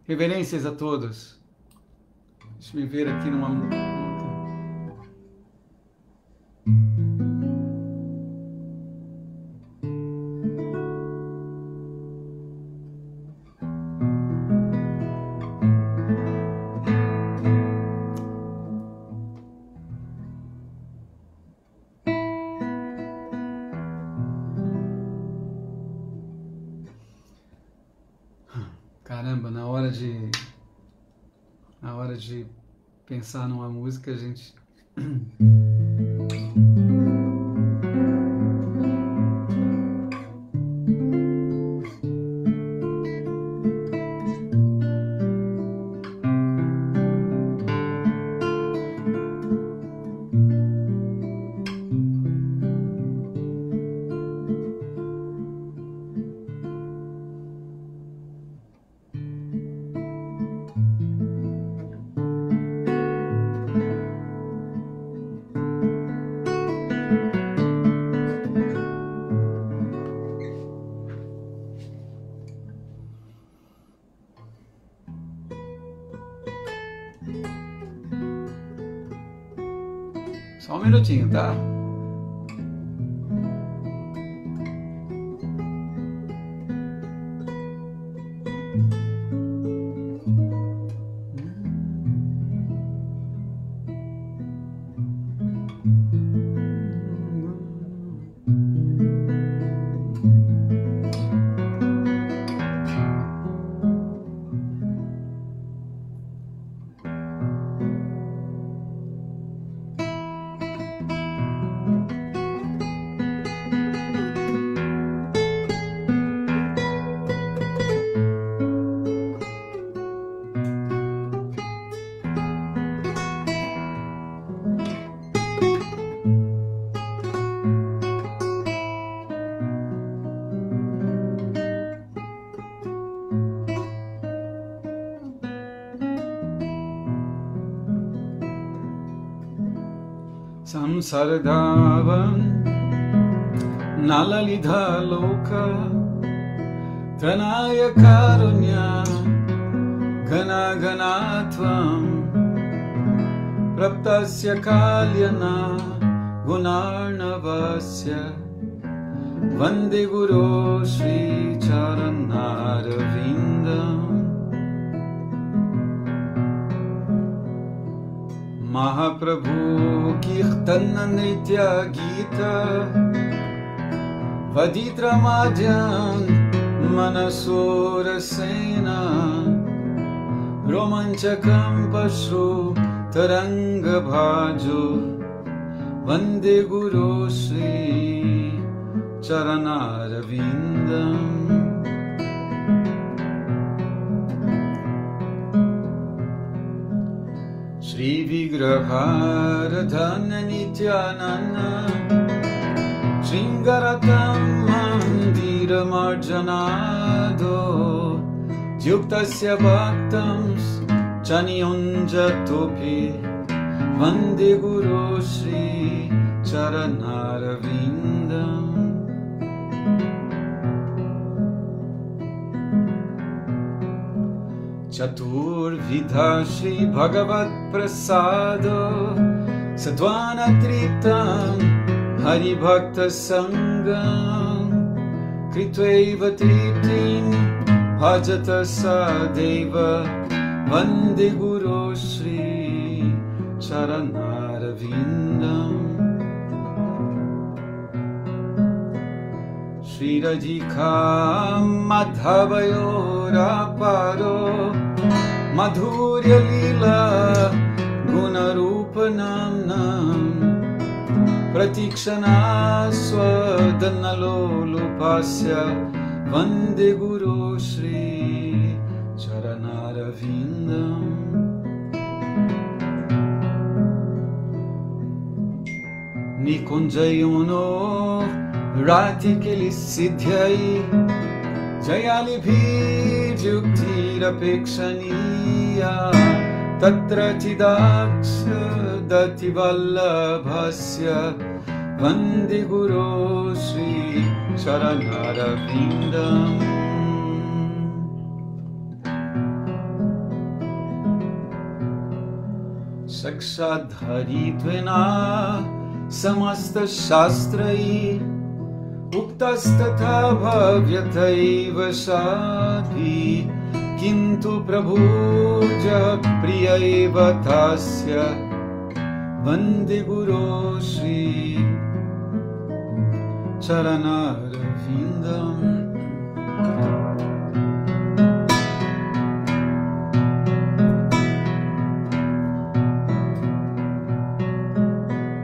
Reverências a todos. Deixa eu me ver aqui numa... Caramba, na hora de pensar numa música, a gente... Só um minutinho, tá? Samsaradavan Nalalidha Loka Tanaya Karunya Gana Ganatvam Praptasya Kalyana Gunarnavasya Vande Guru Shri Charanaravinda Mahaprabhu Kirtana Nritya Gita Vaditra Madhyan Manasura Sena Romanchakam Pashru Taranga Bhajo Vande Guru Shri Charanaravinda Shri Vigraharadhana Nityananda Shringaratam Mandira Marjanado Yuktasya Bhaktams Chaniyunjatopi Vande Guru Shri Charanaravinda Chatur Vidha Shri Bhagavat Prasado Sadvana Tritam Hari Bhakta Sangam Kritvaiva Triptim Bhajata Sadeva Vande Guru Shri Charanaravinda Shri Radhika Madhavayo Paro Madhurya Lila Gunarupanam Nam Pratikshana Swadanalolupasya Vande Guru Shri Charanaravinda Nikunjayono Rati Kilisidhyai Jayalibhi Yuktirapekshaniya Tatra Chidaksha Dativallabhasya Vande Guru Shri Charanaravinda Sakshadharittvena Samasta Shastrai Uktastatha bhavyataiva sadhi Kintu prabhuja priyaiva tasya Vande Guru Shri Charanaravinda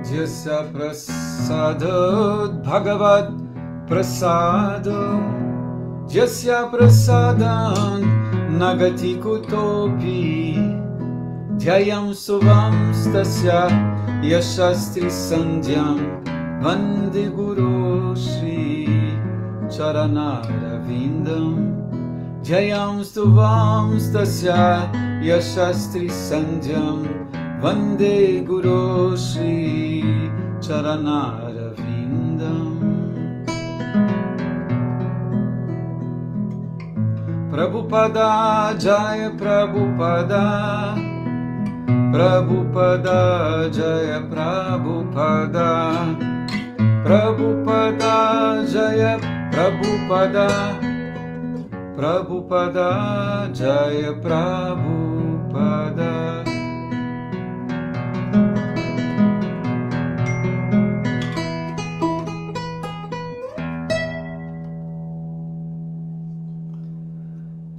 Jasya prasadad bhagavad Prasado Jasya prasadan Nagati kutopi Dhyayam suvam stasya Yashastri sandhyam Vande Guru Shri Charanarvindam Dhyayam suvam stasya Yashastri sandhyam Vande Guru Shri Charanarvindam Prabhupada Jaya Prabhupada Prabhupada Jaya Prabhupada Prabhupada Jaya Prabhupada Prabhupada Jaya Prabhupada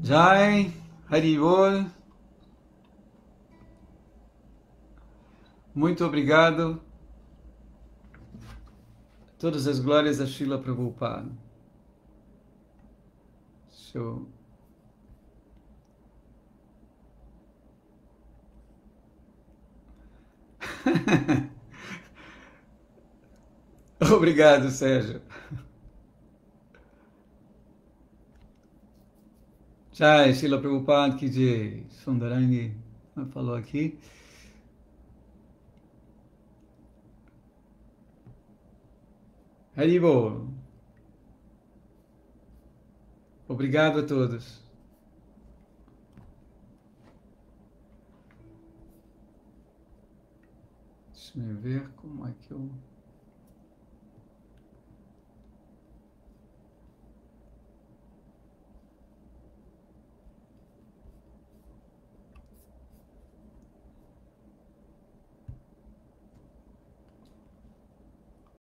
Jai Haribol. Muito obrigado. Todas as glórias a Srila Prabhupada. Show. Obrigado, Sérgio. Jai, Srila Prabhupada, que de Sundarangi falou aqui. Haribo. Obrigado a todos. Deixa eu ver como é que eu...